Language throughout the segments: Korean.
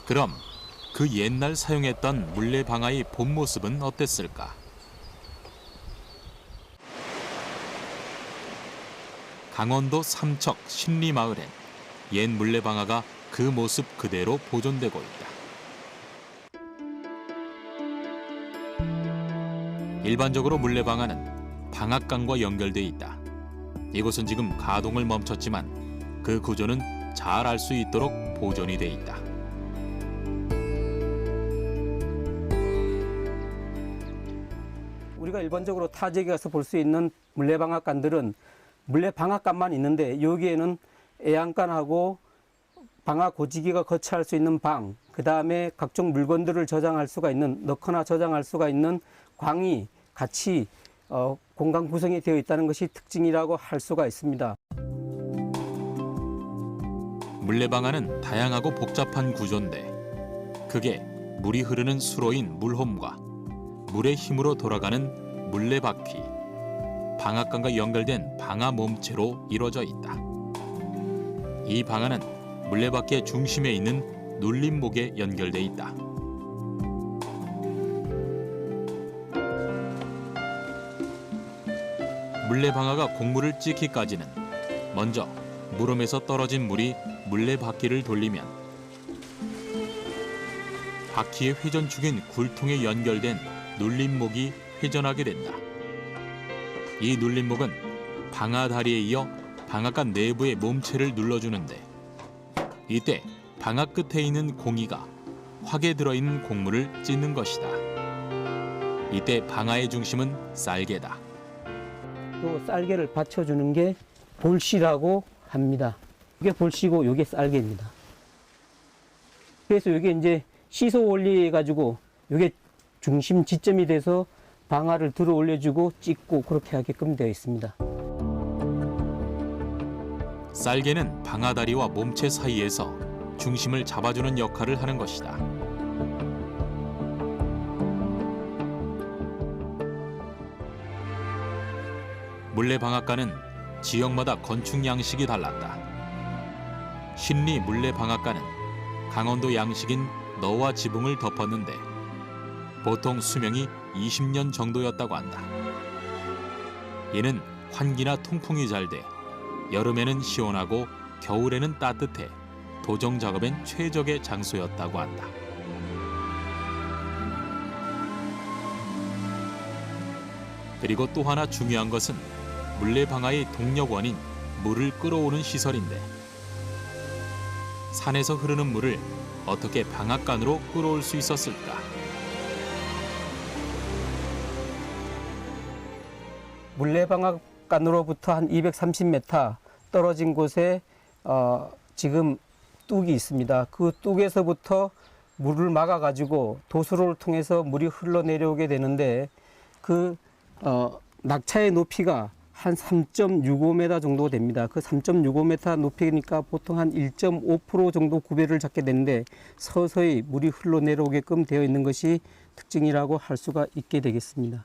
그럼 그 옛날 사용했던 물레방아의 본 모습은 어땠을까? 강원도 삼척 신리마을엔 옛 물레방아가 그 모습 그대로 보존되고 있다. 일반적으로 물레방아는 방앗간과 연결돼 있다. 이곳은 지금 가동을 멈췄지만 그 구조는 잘 알 수 있도록 보존이 돼 있다. 우리가 일반적으로 타 지역에 가서 볼 수 있는 물레방앗간들은 물레방앗간만 있는데 여기에는 애양간하고 방아 고지기가 거치할 수 있는 방, 그 다음에 각종 물건들을 저장할 수가 있는, 넣거나 저장할 수가 있는 광이 같이 공간 구성이 되어 있다는 것이 특징이라고 할 수가 있습니다. 물레방아는 다양하고 복잡한 구조인데 그게 물이 흐르는 수로인 물홈과 물의 힘으로 돌아가는 물레바퀴, 방앗간과 연결된 방아 몸체로 이루어져 있다. 이 방아는 물레바퀴의 중심에 있는 눌림목에 연결돼 있다. 물레방아가 곡물을 찢기까지는 먼저 물홈에서 떨어진 물이 물레바퀴를 돌리면 바퀴의 회전축인 굴통에 연결된 눌림목이 회전하게 된다. 이 눌림목은 방아다리에 이어 방앗간 내부의 몸체를 눌러주는데 이때 방아 끝에 있는 공이가 확에 들어있는 곡물을 찢는 것이다. 이때 방아의 중심은 쌀개다. 또 쌀개를 받쳐주는 게 볼시라고 합니다. 이게 볼시고 이게 쌀개입니다. 그래서 이게 이제 시소 원리 해가지고 이게 중심 지점이 돼서 방아를 들어 올려주고 찢고 그렇게 하게끔 되어 있습니다. 쌀개는 방아다리와 몸체 사이에서 중심을 잡아주는 역할을 하는 것이다. 물레방앗간은 지역마다 건축 양식이 달랐다. 신리 물레방앗간은 강원도 양식인 너와 지붕을 덮었는데 보통 수명이 20년 정도였다고 한다. 이는 환기나 통풍이 잘 돼 여름에는 시원하고 겨울에는 따뜻해 도정 작업엔 최적의 장소였다고 한다. 그리고 또 하나 중요한 것은 물레방아의 동력원인 물을 끌어오는 시설인데 산에서 흐르는 물을 어떻게 방앗간으로 끌어올 수 있었을까? 물레방앗간으로부터 한 230m 떨어진 곳에 지금 뚝이 있습니다. 그 뚝에서부터 물을 막아가지고 도수로를 통해서 물이 흘러내려오게 되는데 그 낙차의 높이가 한 3.65m 정도 됩니다. 그 3.65m 높이니까 보통 한 1.5% 정도 구배를 잡게 되는데 서서히 물이 흘러내려오게끔 되어 있는 것이 특징이라고 할 수가 있게 되겠습니다.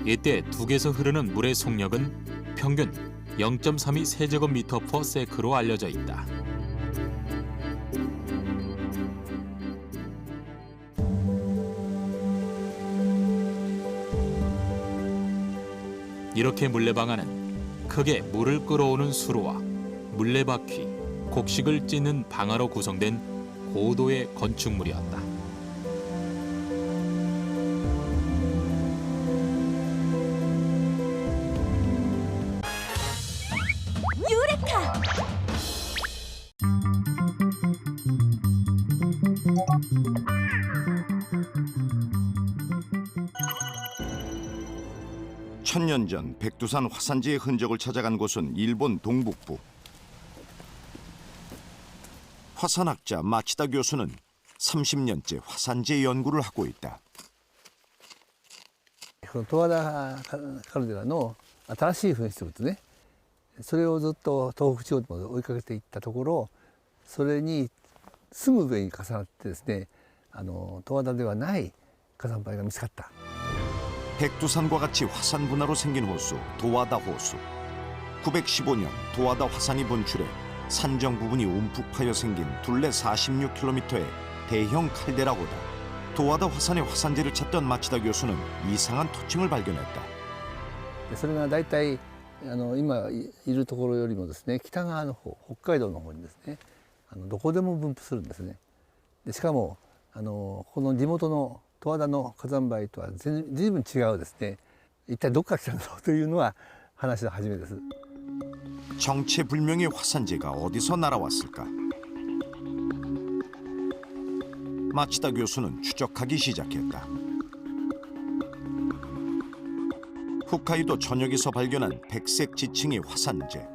이때 둑에서 흐르는 물의 속력은 평균 0.32 세제곱미터/세크로 알려져 있다. 이렇게 물레방아는 크게 물을 끌어오는 수로와 물레바퀴, 곡식을 찢는 방아로 구성된 고도의 건축물이었다. 유레카! 천년 전 백두산 화산지의 흔적을 찾아간 곳은 일본 동북부. 화산학자 마치다 교수는 30년째 화산지 연구를 하고 있다. 十和田カルデラの新しい噴出物ね、それをずっと東北地方まで追いかけていったところ、それにすぐ上に重なってですね、十和田ではない火山灰が見つかった。 백두산과 같이 화산 분화로 생긴 호수 도와다 호수. 915년 도와다 화산이 분출해 산정 부분이 움푹 파여 생긴 둘레 46km의 대형 칼데라고다. 도와다 화산의 화산재를 찾던 마치다 교수는 이상한 토층을 발견했다. それが大体今いるところよりもですね、北側の方、北海道の方にですね、どこでも分布するんですね。でしかもこの地元の十和田の火山灰とは随分違うですね、一体どこから来たんだろうというのは話の始めです。 정체불명의 화산재가 어디서 날아왔을까? 마치다 교수는 추적하기 시작했다. 홋카이도 전역에서 발견한 백색 지층의 화산재.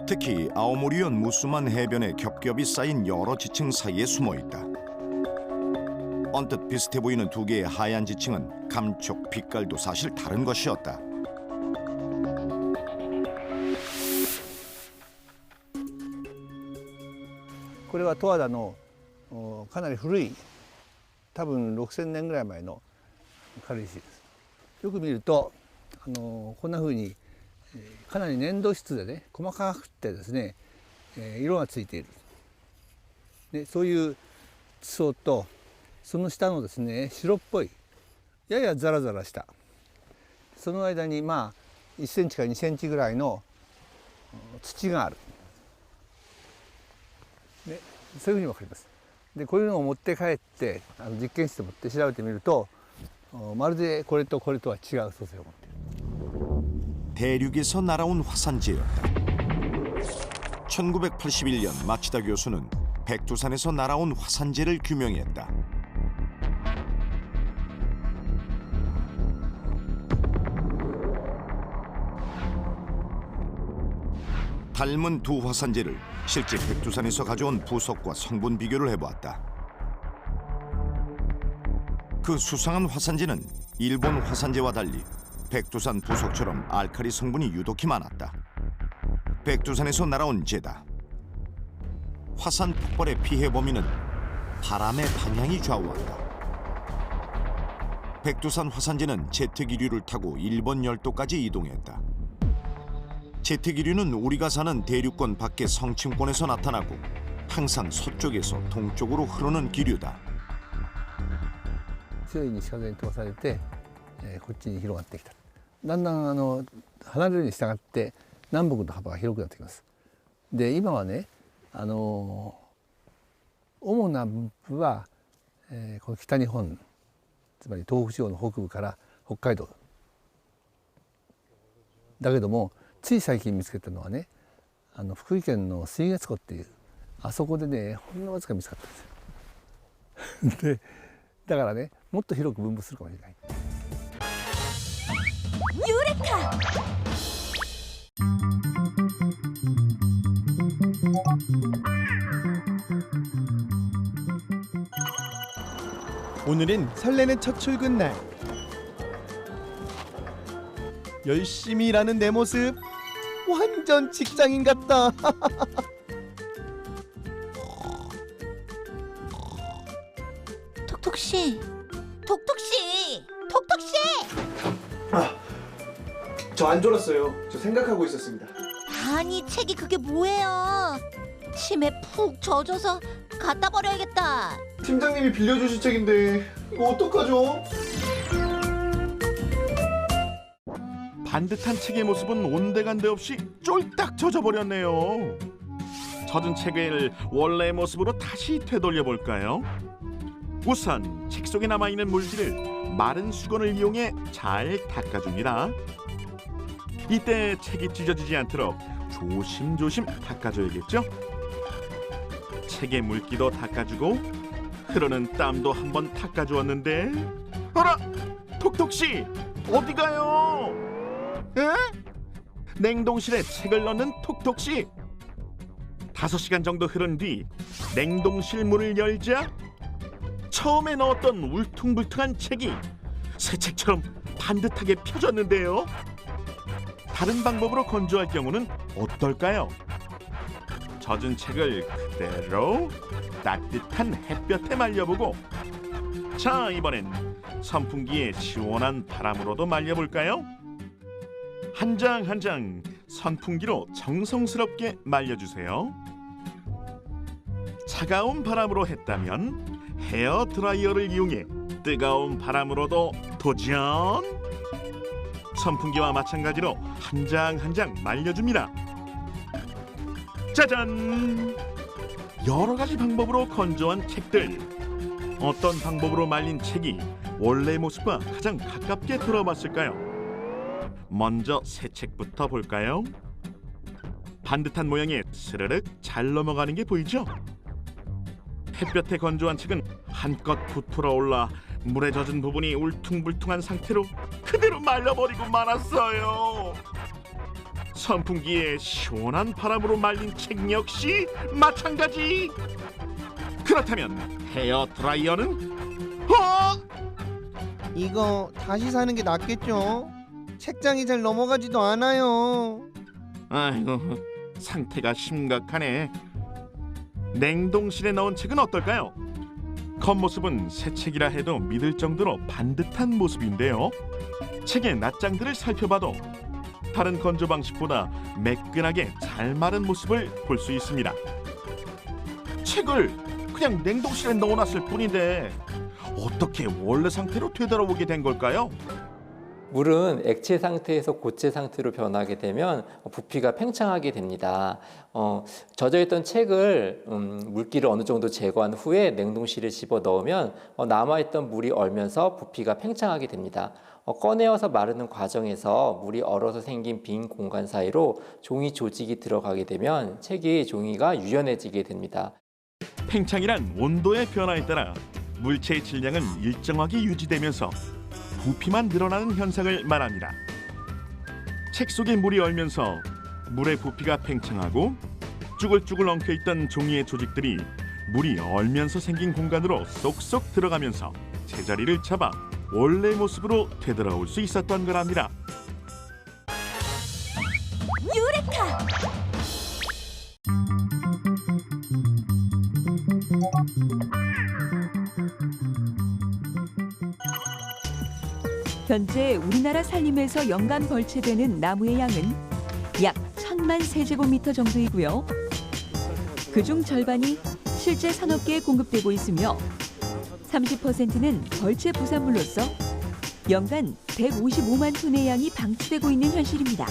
특히 아오모리현 무스만 해변에 겹겹이 쌓인 여러 지층 사이에 숨어 있다. 언뜻 비슷해 보이는 두 개의 하얀 지층은 감촉, 빛깔도 사실 다른 것이었다. これは十和田のかなり古い、多分6000年ぐらい前の軽石です。よく見るとこんな風にかなり粘土質でね、細かくてですね、色がついている。でそういう地層とその下のですね、白っぽいややザラザラした、その間にまあ1センチから2センチぐらいの土がある。ね、そういうふうに分かります。でこういうのを持って帰って実験室で持って調べてみると、まるでこれとこれとは違う組成を持っている。 대륙에서 날아온 화산재였다. 1981년 마치다 교수는 백두산에서 날아온 화산재를 규명했다. 닮은 두 화산재를 실제 백두산에서 가져온 부석과 성분 비교를 해보았다. 그 수상한 화산재는 일본 화산재와 달리 백두산 부석처럼 알칼리 성분이 유독히 많았다. 백두산에서 날아온 재다. 화산 폭발의 피해 범위는 바람의 방향이 좌우한다. 백두산 화산재는 제트기류를 타고 일본 열도까지 이동했다. 제트기류는 우리가 사는 대륙권 밖의 성층권에서 나타나고 항상 서쪽에서 동쪽으로 흐르는 기류다. 強い西風に飛ばされて、こっちに広がってきた。だんだん離れるに従って南北の幅が広くなってきます。で今はね、主な分布は、この北日本、つまり東北地方の北部から北海道だけども、つい最近見つけたのはね、福井県の水月湖っていうあそこでね、ほんのわずか見つかったんですよ。でだからね、もっと広く分布するかもしれない。 유레카! 오늘은 설레는 첫 출근 날. 열심히 일하는 내 모습 완전 직장인 같다. 톡톡씨! 톡톡씨! 톡톡씨! 저 안 졸았어요. 저 생각하고 있었습니다. 아니 책이 그게 뭐예요? 침에 푹 젖어서 갖다 버려야겠다. 팀장님이 빌려주신 책인데 이거 어떡하죠? 반듯한 책의 모습은 온데간데 없이 쫄딱 젖어버렸네요. 젖은 책을 원래의 모습으로 다시 되돌려 볼까요? 우선 책 속에 남아있는 물질을 마른 수건을 이용해 잘 닦아줍니다. 이때 책이 찢어지지 않도록 조심조심 닦아줘야겠죠? 책의 물기도 닦아주고 흐르는 땀도 한번 닦아주었는데, 어라! 톡톡씨! 어디 가요? 에? 냉동실에 책을 넣는 톡톡씨. 5시간 정도 흐른 뒤 냉동실 문을 열자 처음에 넣었던 울퉁불퉁한 책이 새 책처럼 반듯하게 펴졌는데요. 다른 방법으로 건조할 경우는 어떨까요? 젖은 책을 그대로 따뜻한 햇볕에 말려보고, 자, 이번엔 선풍기에 시원한 바람으로도 말려볼까요? 한 장 한 장 선풍기로 정성스럽게 말려주세요. 차가운 바람으로 했다면 헤어 드라이어를 이용해 뜨거운 바람으로도 도전! 선풍기와 마찬가지로 한 장 한 장 말려줍니다. 짜잔! 여러 가지 방법으로 건조한 책들. 어떤 방법으로 말린 책이 원래 모습과 가장 가깝게 돌아왔을까요? 먼저 새 책부터 볼까요? 반듯한 모양에 스르륵 잘 넘어가는 게 보이죠? 햇볕에 건조한 책은 한껏 부풀어 올라 물에 젖은 부분이 울퉁불퉁한 상태로 그대로 말려버리고 말았어요. 선풍기에 시원한 바람으로 말린 책 역시 마찬가지. 그렇다면 헤어 드라이어는? 이거 다시 사는 게 낫겠죠? 책장이 잘 넘어가지도 않아요. 아이고, 상태가 심각하네. 냉동실에 넣은 책은 어떨까요? 겉모습은 새 책이라 해도 믿을 정도로 반듯한 모습인데요. 책의 낱장들을 살펴봐도 다른 건조 방식보다 매끈하게 잘 마른 모습을 볼 수 있습니다. 책을 그냥 냉동실에 넣어놨을 뿐인데 어떻게 원래 상태로 되돌아오게 된 걸까요? 물은 액체 상태에서 고체 상태로 변하게 되면 부피가 팽창하게 됩니다. 젖어있던 책을 물기를 어느 정도 제거한 후에 냉동실에 집어 넣으면 남아있던 물이 얼면서 부피가 팽창하게 됩니다. 꺼내어서 마르는 과정에서 물이 얼어서 생긴 빈 공간 사이로 종이 조직이 들어가게 되면 책이 종이가 유연해지게 됩니다. 팽창이란 온도의 변화에 따라 물체의 질량은 일정하게 유지되면서 부피만 늘어나는 현상을 말합니다. 책 속에 물이 얼면서 물의 부피가 팽창하고 쭈글쭈글 엉켜있던 종이의 조직들이 물이 얼면서 생긴 공간으로 쏙쏙 들어가면서 제자리를 잡아 원래 모습으로 되돌아올 수 있었던 거랍니다. 유레카! 현재 우리나라 산림에서 연간 벌채되는 나무의 양은 약 1,000만 세제곱미터 정도이고요. 그중 절반이 실제 산업계에 공급되고 있으며 30%는 벌채 부산물로서 연간 155만 톤의 양이 방치되고 있는 현실입니다.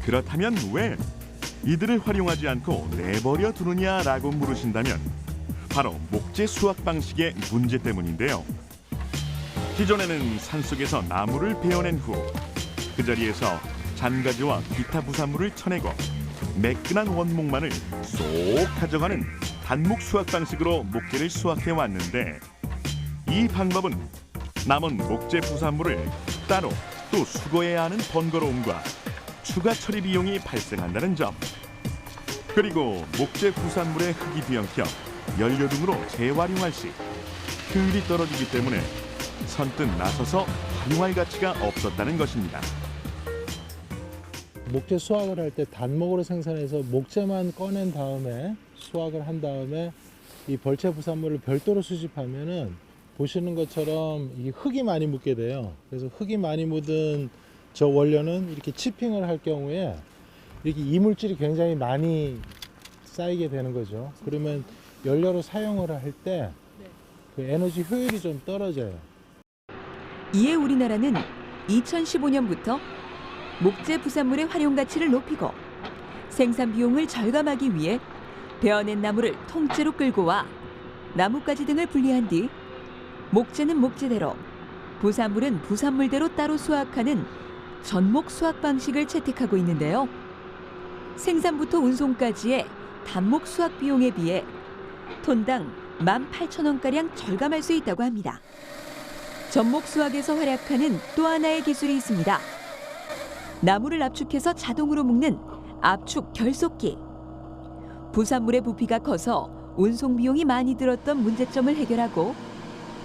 그렇다면 왜 이들을 활용하지 않고 내버려 두느냐라고 물으신다면 바로 목재 수확 방식의 문제 때문인데요. 기존에는 산속에서 나무를 베어낸 후 그 자리에서 잔가지와 기타 부산물을 쳐내고 매끈한 원목만을 쏙 가져가는 단목 수확 방식으로 목재를 수확해 왔는데, 이 방법은 남은 목재 부산물을 따로 또 수거해야 하는 번거로움과 추가 처리 비용이 발생한다는 점, 그리고 목재 부산물의 흙이 뒤엉켜 연료 등으로 재활용할 시 효율이 떨어지기 때문에 선뜻 나서서 활용할 가치가 없었다는 것입니다. 목재 수확을 할 때 단목으로 생산해서 목재만 꺼낸 다음에 수확을 한 다음에 이 벌채 부산물을 별도로 수집하면은 보시는 것처럼 이 흙이 많이 묻게 돼요. 그래서 흙이 많이 묻은 저 원료는 이렇게 치핑을 할 경우에 이렇게 이물질이 굉장히 많이 쌓이게 되는 거죠. 그러면 연료로 사용을 할 때 그 에너지 효율이 좀 떨어져요. 이에 우리나라는 2015년부터 목재 부산물의 활용 가치를 높이고 생산 비용을 절감하기 위해 베어낸 나무를 통째로 끌고 와 나뭇가지 등을 분리한 뒤 목재는 목재대로, 부산물은 부산물대로 따로 수확하는 전목 수확 방식을 채택하고 있는데요. 생산부터 운송까지의 단목 수확 비용에 비해 톤당 18,000원가량 절감할 수 있다고 합니다. 전목 수확에서 활약하는 또 하나의 기술이 있습니다. 나무를 압축해서 자동으로 묶는 압축 결속기. 부산물의 부피가 커서 운송 비용이 많이 들었던 문제점을 해결하고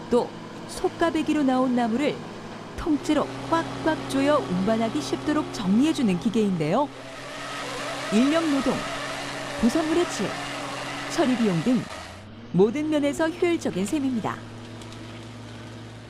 또 속가배기로 나온 나무를 통째로 꽉꽉 조여 운반하기 쉽도록 정리해주는 기계인데요. 인력 노동, 부산물의 질, 처리 비용 등 모든 면에서 효율적인 셈입니다.